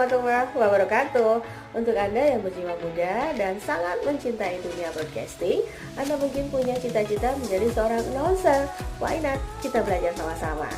warahmatullahi wabarakatuh. Untuk Anda yang berjiwa muda dan sangat mencintai dunia broadcasting, Anda mungkin punya cita-cita menjadi seorang announcer. Why not? Kita belajar sama-sama.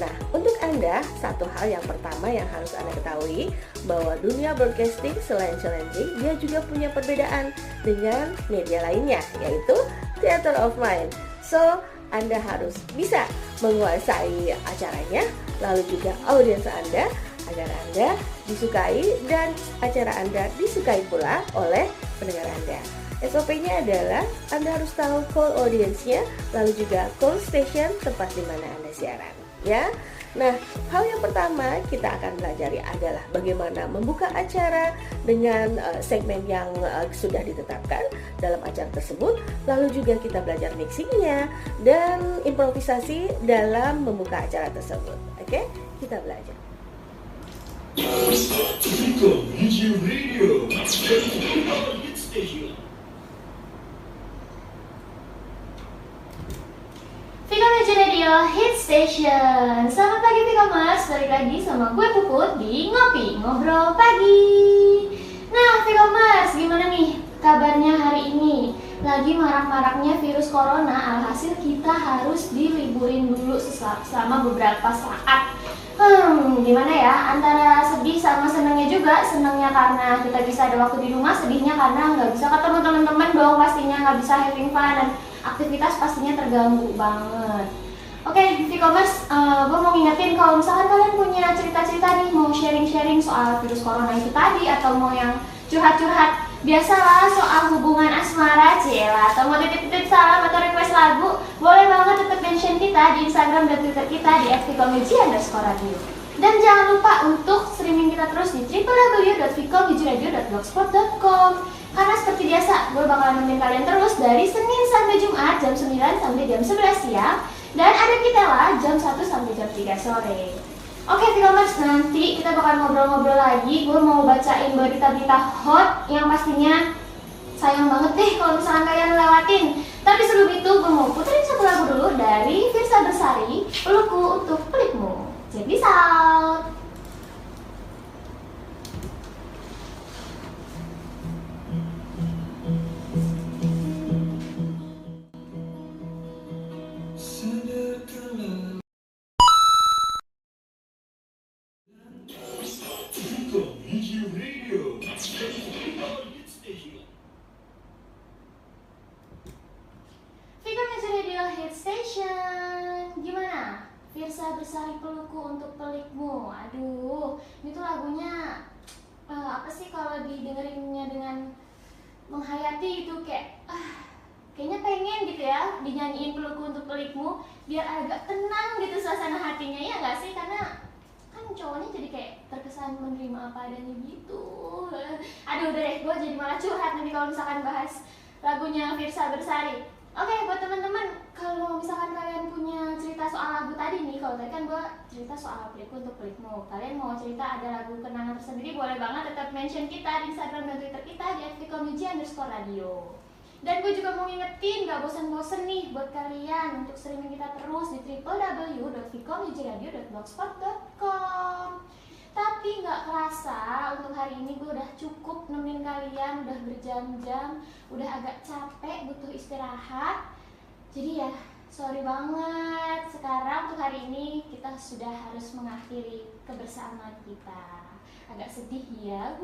Nah, untuk Anda, satu hal yang pertama yang harus Anda ketahui, bahwa dunia broadcasting selain challenging, dia juga punya perbedaan dengan media lainnya, yaitu theater of mind. So, Anda harus bisa menguasai acaranya, lalu juga audiens Anda, agar Anda disukai dan acara Anda disukai pula oleh pendengar Anda. SOP-nya adalah Anda harus tahu call audience-nya, lalu juga call station tempat di mana Anda siaran, ya. Nah, hal yang pertama kita akan pelajari adalah bagaimana membuka acara dengan segmen yang sudah ditetapkan dalam acara tersebut. Lalu juga kita belajar mixingnya dan improvisasi dalam membuka acara tersebut. Oke, kita belajar. Vikomedia Radio Hit Station. Selamat pagi Vikomers, balik lagi sama gue Puput di Ngopi Ngobrol Pagi. Nah Vikomers, gimana nih kabarnya hari ini? Lagi marak-maraknya virus corona, alhasil kita harus diliburin dulu selama beberapa saat. Gimana ya, antara sedih sama senangnya juga. Senangnya karena kita bisa ada waktu di rumah, sedihnya karena nggak bisa ketemu teman-teman dong, pastinya nggak bisa having fun dan aktivitas pastinya terganggu banget. Oke, Vkomers, gue mau ngingetin kalau misalkan kalian punya cerita-cerita nih, mau sharing-sharing soal virus corona itu tadi, atau mau yang curhat-curhat biasalah soal hubungan asmara, cila, atau mau titip-titip salam atau request lagu, boleh banget tetap mention kita di Instagram dan Twitter kita di @vikomedia_radio. Dan jangan lupa untuk streaming kita terus di www.vikomedia.blogspot.com. Karena seperti biasa, gue bakalan nemenin kalian terus dari Senin sampai Jumat jam 9 sampai jam 11 siang. Dan ada kita lah jam 1 sampai jam 3 sore. Oke Vikomers, nanti kita bakal ngobrol-ngobrol lagi. Gue mau bacain berita-berita hot yang pastinya sayang banget deh kalau misalkan kalian lewatin. Tapi sebelum itu gue mau puterin satu lagu dulu dari Firsa Bersari, Pelukku Untuk Pelikmu. Check this out. Firsa Bersari, Pelukku Untuk Pelikmu. Aduh, ini tuh lagunya apa sih kalau didengerinnya dengan menghayati itu kayaknya pengen gitu ya dinyanyiin Pelukku Untuk Pelikmu biar agak tenang gitu suasana hatinya, ya nggak sih? Karena kan cowoknya jadi kayak terkesan menerima apa adanya gitu. Aduh udah deh, gue jadi malah curhat nanti kalau misalkan bahas lagunya Firsa Bersari. Oke, buat teman-teman, kalau misalkan kalian punya cerita soal lagu tadi nih, kalau tadi kan gue cerita soal Pelukku Untuk Pelikmu, kalian mau cerita ada lagu kenangan tersendiri, boleh banget tetap mention kita di Instagram dan Twitter kita di @vikomedia_radio. Dan gue juga mau ngingetin, gak bosan-bosan nih buat kalian untuk streaming kita terus di www.vikomedia.blogspot.com. Tapi gak kerasa untuk hari ini gue udah cukup nemenin kalian, udah berjam-jam, udah agak capek, butuh istirahat. Jadi ya, sorry banget. Sekarang untuk hari ini kita sudah harus mengakhiri kebersamaan kita. Agak sedih ya,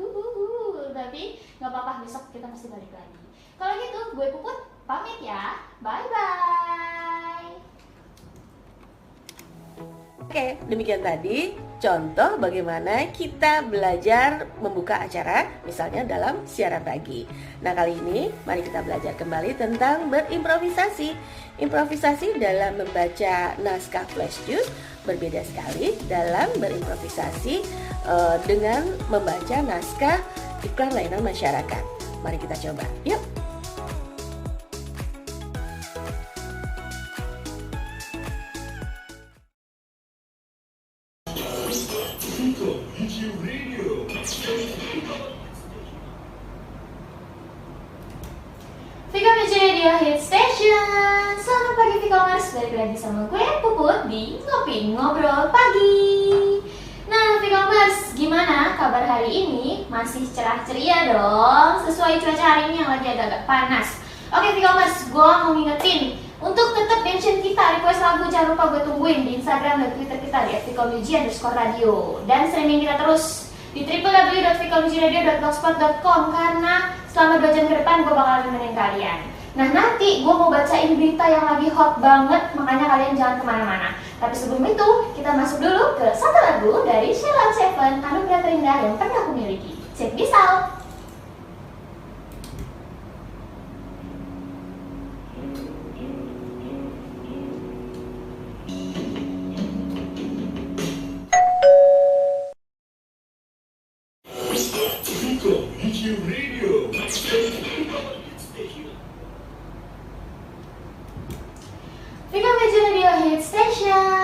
tapi gak apa-apa, besok kita pasti balik lagi. Kalau gitu, gue Puput pamit ya. Bye-bye. Oke, demikian tadi contoh bagaimana kita belajar membuka acara, misalnya dalam siaran pagi. Nah, kali ini mari kita belajar kembali tentang berimprovisasi. Improvisasi dalam membaca naskah Flash Juice berbeda sekali dalam berimprovisasi dengan membaca naskah iklan layanan masyarakat. Mari kita coba, yuk! Vikomedia Radio Hit Station. Selamat pagi Vikomers, balik lagi sama gue Puput di Ngopi Ngobrol Pagi. Nah Vicomers, gimana kabar hari ini? Masih cerah ceria dong, sesuai cuaca hari ini yang lagi agak-agak panas. Oke Vicomers, gue mau ngingetin untuk tetap mention kita, request lagu jangan lupa gue tungguin di Instagram dan Twitter kita di @vicommuji_radio. Dan streaming kita terus di www.vicommuji_radio.blogspot.com karena selama 2 jam ke depan gue bakalan nemenin kalian. Nah nanti gue mau bacain berita yang lagi hot banget, makanya kalian jangan kemana-mana. Tapi sebelum itu, kita masuk dulu ke satu lagu dari Sheila Seven, anugerah terindah yang pernah aku miliki. Check this out! Vicommuji Radio Hit Station.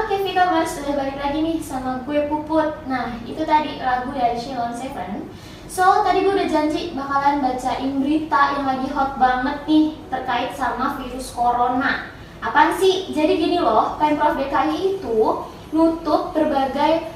Oke Vicomers, udah balik lagi nih sama gue Puput. Nah itu tadi lagu dari Sheila Seven. So tadi gue udah janji bakalan bacain berita yang lagi hot banget nih terkait sama virus corona. Apaan sih? Jadi gini loh, Pemprov DKI itu nutup berbagai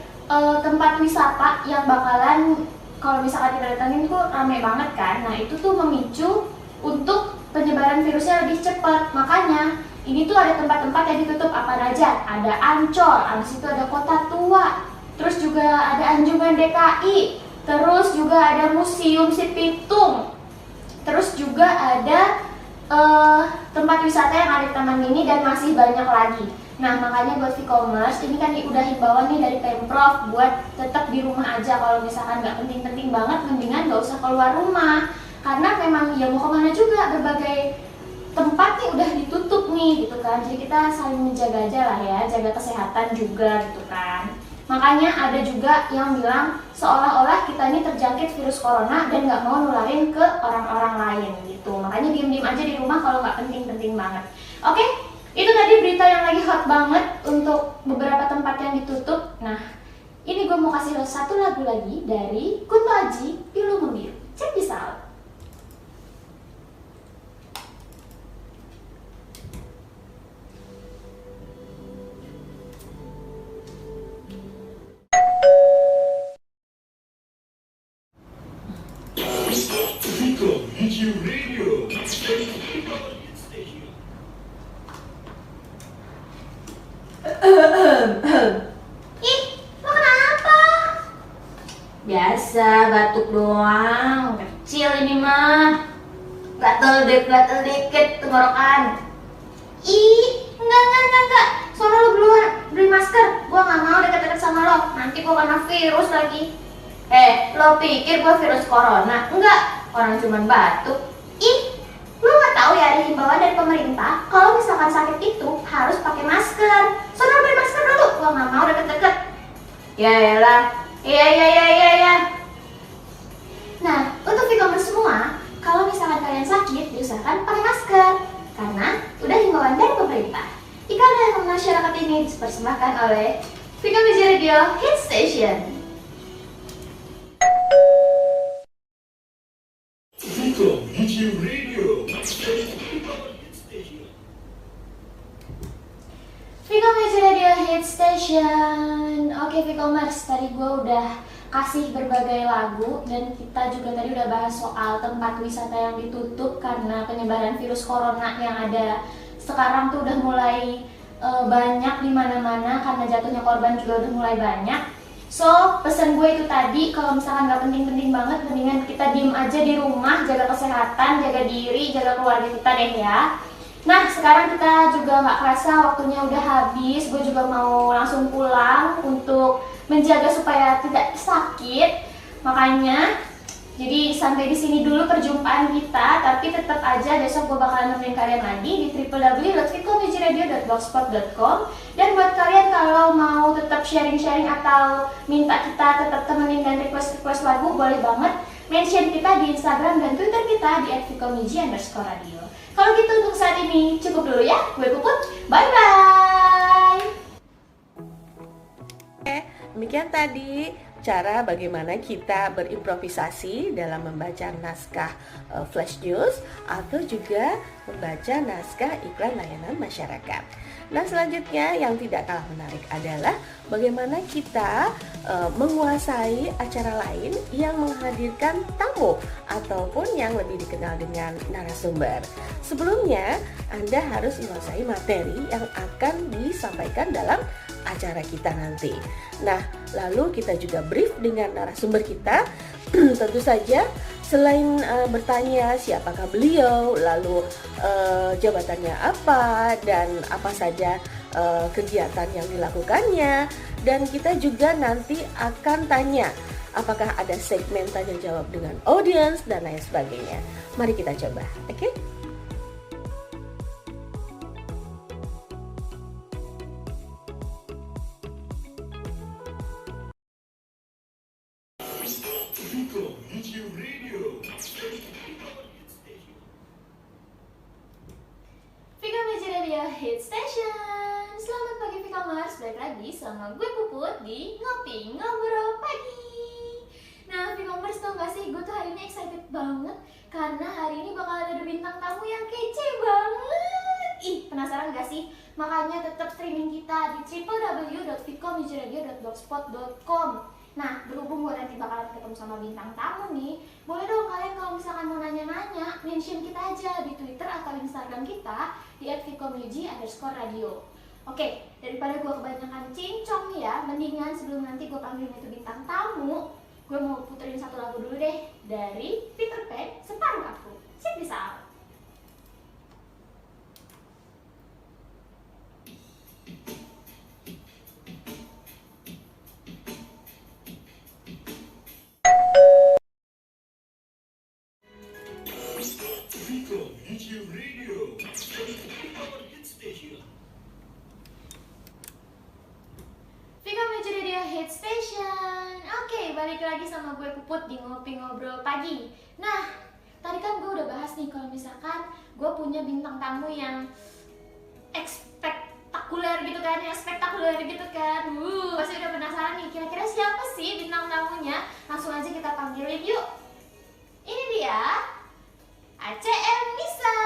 tempat wisata yang bakalan kalau misalkan kita datangin tuh rame banget kan. Nah itu tuh memicu untuk penyebaran virusnya lebih cepat. Makanya ini tuh ada tempat-tempat yang ditutup apa aja. Ada Ancol, habis itu ada Kota Tua, terus juga ada Anjungan DKI, terus juga ada Museum Si Pitung, terus juga ada tempat wisata yang ada di Taman Mini dan masih banyak lagi. Nah makanya buat Vicomers, ini kan udah himbauan nih dari Pemprov buat tetap di rumah aja. Kalau misalkan nggak penting-penting banget, mendingan nggak usah keluar rumah. Karena memang ya mau kemana juga, berbagai tempat nih udah ditutup nih gitu kan. Jadi kita saling menjaga aja lah ya, jaga kesehatan juga gitu kan. Makanya ada juga yang bilang seolah-olah kita ini terjangkit virus corona dan nggak mau nularin ke orang-orang lain gitu. Makanya diem-diem aja di rumah kalau nggak penting-penting banget. Oke, itu tadi berita yang lagi hot banget untuk beberapa tempat yang ditutup. Nah, ini gue mau kasih lo satu lagu lagi dari Kunto Aji, Pilu Membiru. Check this out. Ih, lo kenapa? Biasa, batuk doang. Kecil ini mah. Gatel dikit tenggorokan. Ih, enggak. Soalnya lo duluan beli masker. Gua nggak mau deket-deket sama lo. Nanti gua kena virus lagi. Lo pikir gua virus corona? Enggak, orang cuman batuk. Ih, lo nggak tahu ya ada himbauan dari pemerintah kalau misalkan sakit itu harus pakai masker. Soalnya beli masker dulu. Gua nggak mau deket-deket. Yaelah. Iya. Nah, untuk Vicomers semua, kalau misalkan kalian sakit, diusahakan pakai masker karena udah himbauan dari pemerintah. Iklan dan masyarakat ini dipersembahkan oleh Vicommuji Radio Hit Station. Vicommuji Radio. Vicommuji Radio Hit Station. Oke Vicomers, tadi gue udah kasih berbagai lagu dan kita juga tadi udah bahas soal tempat wisata yang ditutup karena penyebaran virus corona yang ada sekarang tuh udah mulai banyak di mana-mana karena jatuhnya korban juga udah mulai banyak. So, pesan gue itu tadi, kalau misalkan nggak penting-penting banget, mendingan kita diem aja di rumah, jaga kesehatan, jaga diri, jaga keluarga kita deh ya. Nah, sekarang kita juga nggak kerasa waktunya udah habis. Gue juga mau langsung pulang untuk menjaga supaya tidak sakit. Makanya, jadi sampai di sini dulu perjumpaan kita. Tapi tetap aja besok gue bakalan nemenin kalian lagi di www.vicommuji_radio.blogspot.com. Dan buat kalian kalau mau tetap sharing-sharing atau minta kita tetap temenin dan request lagu, boleh banget mention kita di Instagram dan Twitter kita di @vicommuji_radio. Kalau gitu untuk saat ini cukup dulu ya. Gue Puput, bye-bye. Demikian tadi cara bagaimana kita berimprovisasi dalam membaca naskah flash news atau juga membaca naskah iklan layanan masyarakat. Nah, selanjutnya yang tidak kalah menarik adalah bagaimana kita menguasai acara lain yang menghadirkan tamu ataupun yang lebih dikenal dengan narasumber. Sebelumnya, Anda harus menguasai materi yang akan disampaikan dalam acara kita nanti. Nah, lalu kita juga brief dengan narasumber kita. Tentu saja selain bertanya siapakah beliau, lalu jabatannya apa dan apa saja kegiatan yang dilakukannya, dan kita juga nanti akan tanya apakah ada segmen tanya jawab dengan audience dan lain sebagainya. Mari kita coba, oke? Vico Hit Radio. Vika Magic Radio Hit Station. Selamat pagi Vikomers, balik lagi sama gue Puput di Ngopi Ngobrol Pagi. Nah Vikomers, tau gak sih, gue tuh hari ini excited banget karena hari ini bakal ada bintang tamu yang kece banget. Ih, penasaran gak sih? Makanya tetap streaming kita di www.vicomagicradio.blogspot.com. Nah, berhubung gue nanti bakalan ketemu sama bintang tamu nih, boleh dong kalian kalau misalkan mau nanya-nanya, mention kita aja di Twitter atau Instagram kita di @vicomagi_radio. Oke, daripada gue kebanyakan cincong nih ya, mendingan sebelum nanti gue panggilin itu bintang tamu, gue mau puterin satu lagu dulu deh dari Peter Pan, Separuh Aku. Check this out. Vico Hit Radio. Hit Station. Vika Magic Radio Hit Station. Oke, balik lagi sama gue Puput di Ngopi Ngobrol Pagi. Nah, tadi kan gue udah bahas nih kalau misalkan gue punya bintang tamu yang spektakuler gitu kan, pasti udah penasaran nih, kira-kira siapa sih bintang tamunya? Langsung aja kita panggilin yuk. Ini dia, ACM Nisa.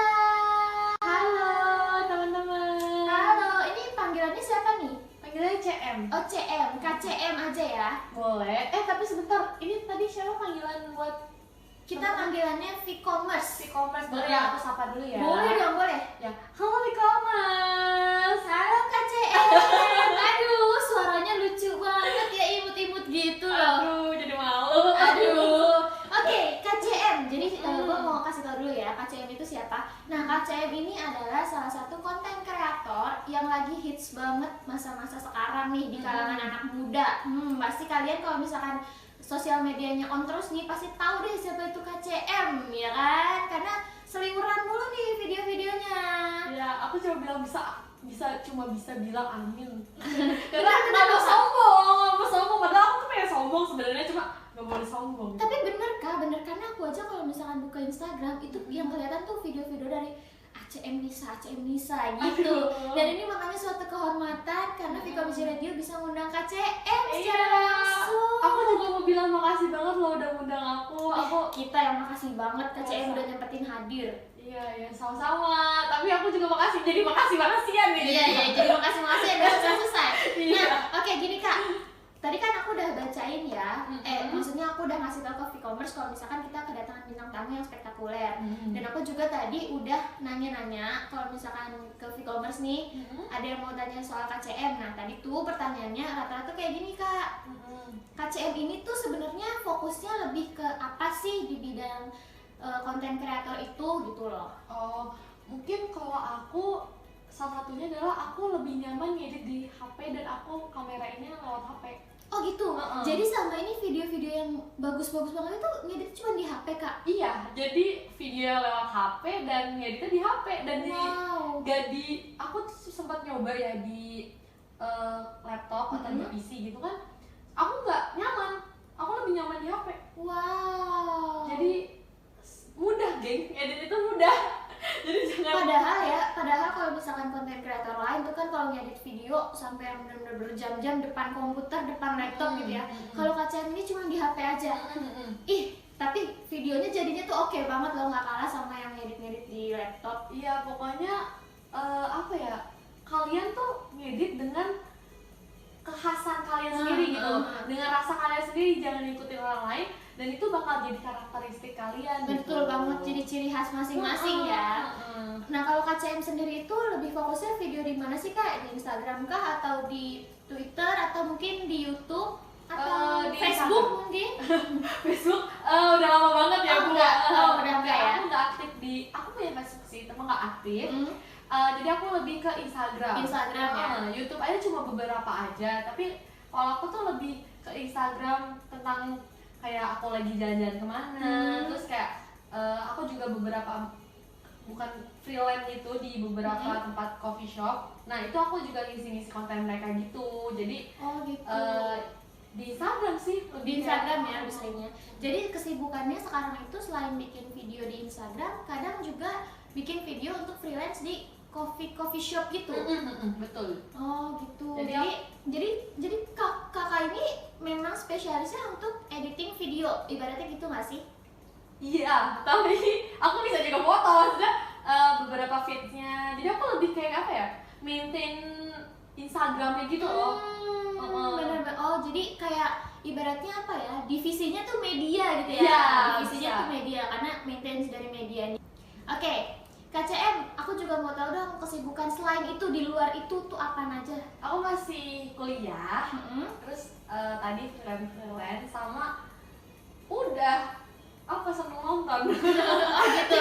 Halo teman-teman. Halo, ini panggilannya siapa nih? Panggilnya CM. Oh CM, KCM aja ya. Boleh. Tapi sebentar, ini tadi siapa panggilan buat Kita panggilannya Vicomers. e-commerce? Boleh ya aku sapa dulu ya? Boleh dong, boleh. Ya. Halo e-commerce. Halo KCM. Aduh, suaranya lucu banget ya, imut-imut gitu loh. Aduh, jadi malu. Aduh. Oke, KCM. Jadi gue mau kasih tau dulu ya, KCM itu siapa. Nah, KCM ini adalah salah satu konten kreator yang lagi hits banget masa-masa sekarang nih di kalangan anak muda. Pasti kalian kalau misalkan sosial medianya on terus nih pasti tahu deh siapa itu KCM, ya kan? Karena seliweran mulu nih video-videonya. Ya, aku cuma bilang cuma bisa bilang amin. Karena Nggak mau sombong. Padahal aku tuh pengen sombong sebenarnya, cuma nggak boleh sombong. Tapi bener kah? Bener, karena aku aja kalau misalkan buka Instagram itu yang kelihatan tuh video-video dari ACM Nisa gitu. Dan ini makanya suatu kehormatan karena Vika Magic Radio bisa ngundang KCM secara langsung. Aku juga mau bilang makasih banget lo udah ngundang aku. Kita yang makasih banget KCM udah nyempetin hadir. Iya, sama-sama. Tapi aku juga makasih. Jadi makasih-makasian nih. Iya, jadi makasih ya udah selesai. Iya. Nah, oke gini Kak. Tadi kan aku udah bacain ya, maksudnya aku udah ngasih tau ke Vicomers kalau misalkan kita kedatangan bintang tamu yang spektakuler. Dan aku juga tadi udah nanya-nanya kalau misalkan ke Vicomers nih, ada yang mau tanya soal KCM. Nah tadi tuh pertanyaannya rata-rata kayak gini Kak, KCM ini tuh sebenarnya fokusnya lebih ke apa sih di bidang konten kreator itu gitu loh. Oh, mungkin kalau aku salah satunya adalah aku lebih nyaman ngedit di HP dan aku kamerainnya lewat HP. Oh gitu. Jadi selama ini video-video yang bagus-bagus banget itu ngedit cuma di HP Kak? Iya, jadi video lewat HP dan ngeditnya di HP dan aku tuh sempat nyoba ya di laptop atau di PC gitu kan. Aku nggak nyaman. Aku lebih nyaman di HP. Wow. Jadi mudah, geng. Edit itu mudah. Jadi jangan. Padahal kalau misalkan konten kreator lain tuh kan kalau ngedit video sampai yang benar-benar berjam-jam depan komputer, depan laptop gitu ya. Kalau KCM ini cuma di HP aja. Ih, tapi videonya jadinya tuh oke banget loh, nggak kalah sama yang ngedit-ngedit di laptop. Iya, pokoknya apa ya? kalian tuh ngedit dengan kekhasan kalian sendiri gitu, dengan rasa kalian sendiri, jangan ikutin orang lain, dan itu bakal jadi karakteristik kalian. Betul banget, ciri-ciri khas masing-masing ya. Nah kalau KCM sendiri itu lebih fokusnya video di mana sih Kak? Di Instagram kah atau di Twitter atau mungkin di YouTube atau di Facebook Instagram. mungkin? Facebook udah lama banget ya. Oh, udah enggak ya? Aku nggak aktif aku punya Facebook sih, tapi nggak aktif. Jadi aku lebih ke Instagram. Instagram ya. YouTube aja cuma beberapa aja, tapi kalau aku tuh lebih ke Instagram tentang kayak aku lagi jalan-jalan kemana, terus kayak aku juga beberapa bukan freelance gitu di beberapa tempat coffee shop. Nah itu aku juga ngisi-ngisi konten mereka gitu. Jadi gitu. di Instagram sih, Di Instagram ya lebih seringnya. Jadi kesibukannya sekarang itu selain bikin video di Instagram, kadang juga bikin video untuk freelance di coffee shop gitu. Betul. Oh gitu. Jadi Jadi kakak ini memang spesialisnya untuk editing video, ibaratnya gitu nggak sih? Iya, tapi aku bisa juga foto, maksudnya beberapa feeds-nya. Jadi aku lebih kayak apa ya, maintain Instagramnya gitu loh. Bener-bener. Oh jadi kayak ibaratnya apa ya? Divisinya tuh media gitu ya? Iya, Divisinya bisa. tuh media karena maintenance dari medianya. Oke, KCM, aku juga mau tahu dong kesibukan selain itu, di luar itu tuh apa aja? Aku masih kuliah, terus tadi freelance sama udah aku seneng nonton. Oh gitu.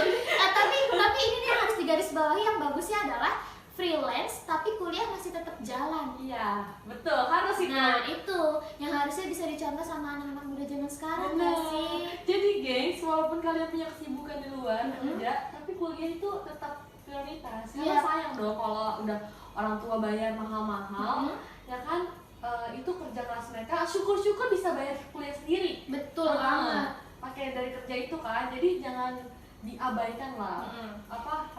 Tapi ini nih harus digarisbawahi, yang bagusnya adalah freelance tapi kuliah masih tetap jalan. Iya, betul, harus itu. Nah itu yang harusnya bisa dicontoh sama anak-anak muda zaman sekarang nggak sih? Jadi gengs, walaupun kalian punya kesibukan di luar kerja, tapi kuliah itu tetap prioritas. Karena Iya. sayang dong kalau udah orang tua bayar mahal-mahal, ya kan itu kerja keras mereka. Syukur-syukur bisa bayar kuliah sendiri. Betul banget. Pakai dari kerja itu kan, jadi jangan diabaikan lah.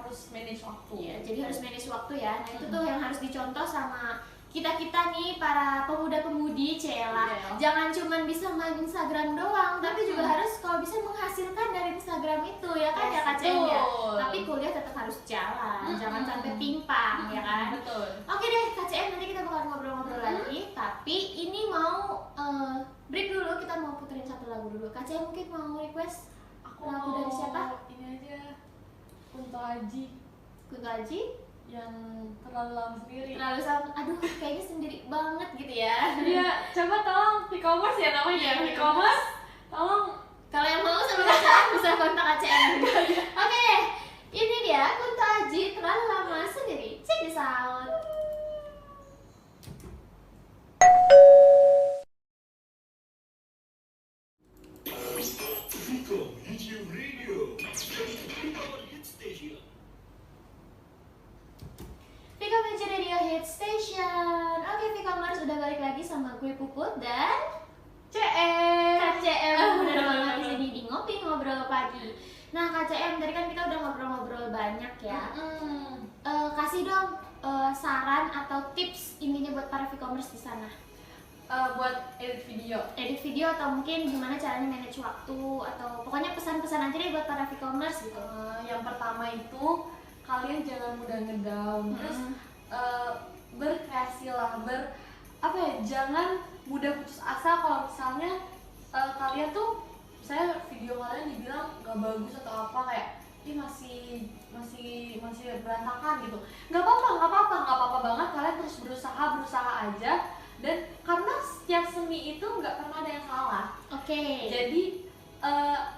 Harus manage waktu. Iya, jadi harus manage waktu ya. Nah itu tuh yang harus dicontoh sama kita nih para pemuda-pemudi Cela. Iya. Jangan cuma bisa main Instagram doang, tapi juga harus kalau bisa menghasilkan dari Instagram itu ya kan, ya Kak Cen ya. betul. Tapi kuliah tetap harus jalan, jangan sampai timpang ya kan. Betul. Oke deh Kak Cen, nanti kita bakal ngobrol-ngobrol lagi. Tapi ini mau break dulu, kita mau puterin satu lagu dulu. Kak Cen mungkin mau request Aku lagu dari siapa? Ini aja, Kunto Aji Kunto Aji? yang terlalu lama sendiri. Terlalu sama, aduh kayaknya sendiri banget gitu ya. Iya, coba tolong e-commerce ya namanya, Iya, e-commerce. Tolong. Kalau yang mau sama KCM bisa kontak KCM. Oke, ini dia Kunto Aji, terlalu lama sendiri. Check this out. Vicom YouTube Radio, our hit station. Vicomers Radio Hit Station. Oke, Vicomers udah balik lagi sama gue Puput dan KCM. Udah malam di sini di Ngopi Ngobrol Pagi. Nah, KCM tadi kan kita udah ngobrol-ngobrol banyak ya. Kasih dong saran atau tips intinya buat para Vicomers di sana. Buat edit video. Atau mungkin gimana caranya manage waktu, atau pokoknya pesan-pesan aja deh buat para Vicomers gitu. Yang pertama itu kalian jangan mudah ngedown, terus berkreasi lah, jangan mudah putus asa kalau misalnya kalian tuh misalnya video kalian dibilang gak bagus atau apa, kayak ini masih berantakan gitu. Nggak apa-apa banget, kalian terus berusaha aja. Dan karena setiap seni itu nggak pernah ada yang salah. Oke. Jadi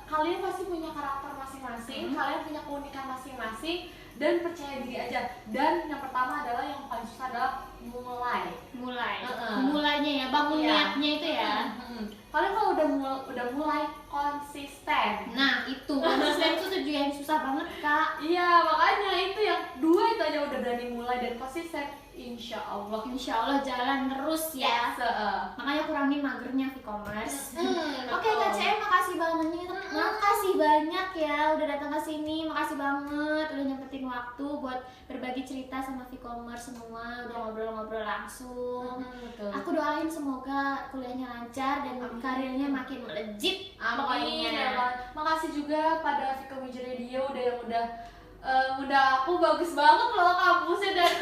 kalian pasti punya karakter masing-masing, kalian punya keunikan masing-masing, dan percaya diri aja. Dan yang pertama adalah yang paling susah adalah mulai. Mulainya ya, bangun niatnya itu ya. Kalian kalau udah mulai konsisten. Nah itu konsisten itu juga yang susah banget Kak. Iya, makanya itu yang dua itu aja udah berani mulai dan konsisten, insya Allah jalan terus ya. Makanya kurangin magernya Vicomers. Oke KCM, makasih banyak ya udah datang ke sini. Makasih banget udah nyempetin waktu buat berbagi cerita sama Vicomers semua, udah ngobrol-ngobrol langsung. Aku doain semoga kuliahnya lancar dan karirnya makin melejit. Amin. Pokoknya. Makasih juga pada Vicom Radio yang udah Udah aku bagus banget loh kampusnya dan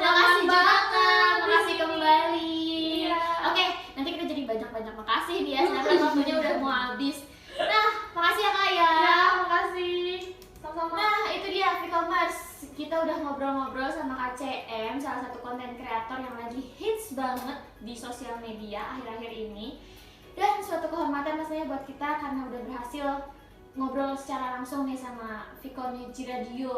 Makasih juga Kak, makasih Ini. kembali. Iya. Oke, nanti kita jadi banyak-banyak makasih nih ya, sedangkan waktunya udah mau habis. Nah, makasih ya Kak ya. Ya, makasih. Sama-sama. Nah, itu dia Vcommerce. Kita udah ngobrol-ngobrol sama Kak CM, salah satu konten kreator yang lagi hits banget di sosial media akhir-akhir ini. Dan suatu kehormatan pastinya buat kita karena udah berhasil ngobrol secara langsung nih sama Vcommerce Radio.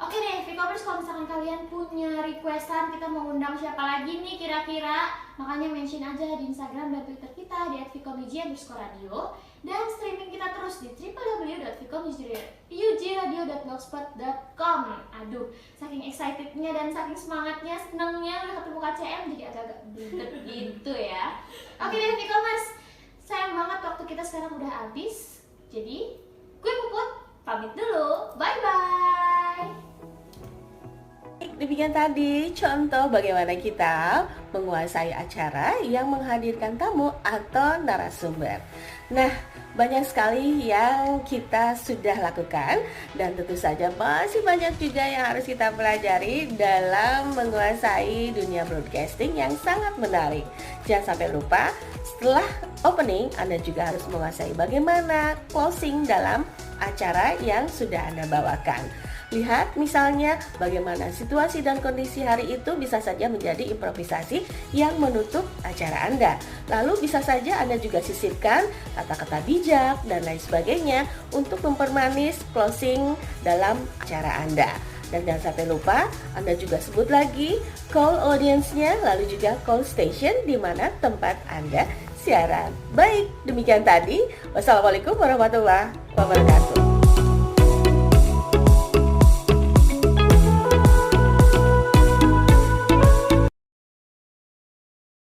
Oke deh, Vcommerce, kalau misalkan kalian punya requestan kita mau undang siapa lagi nih kira-kira, makanya mention aja di Instagram dan Twitter kita di @vcommerce_radio, dan streaming kita terus di www.vcommerce.blogspot.com. Aduh, saking excitednya dan saking semangatnya, senengnya udah ketemu KCM jadi agak-agak belibet gitu ya. Oke deh Vcommerce, sayang banget waktu kita sekarang udah habis. Jadi, gue Puput pamit dulu. Bye-bye. Demikian tadi contoh bagaimana kita menguasai acara yang menghadirkan tamu atau narasumber. Nah, banyak sekali yang kita sudah lakukan dan tentu saja masih banyak juga yang harus kita pelajari dalam menguasai dunia broadcasting yang sangat menarik. Jangan sampai lupa, setelah opening Anda juga harus menguasai bagaimana closing dalam acara yang sudah Anda bawakan. Lihat misalnya bagaimana situasi dan kondisi hari itu bisa saja menjadi improvisasi yang menutup acara Anda. Lalu bisa saja Anda juga sisipkan kata-kata bijak dan lain sebagainya untuk mempermanis closing dalam acara Anda. Dan jangan sampai lupa Anda juga sebut lagi call audience-nya, lalu juga call station di mana tempat Anda siaran. Baik, demikian tadi. Wassalamualaikum warahmatullahi wabarakatuh.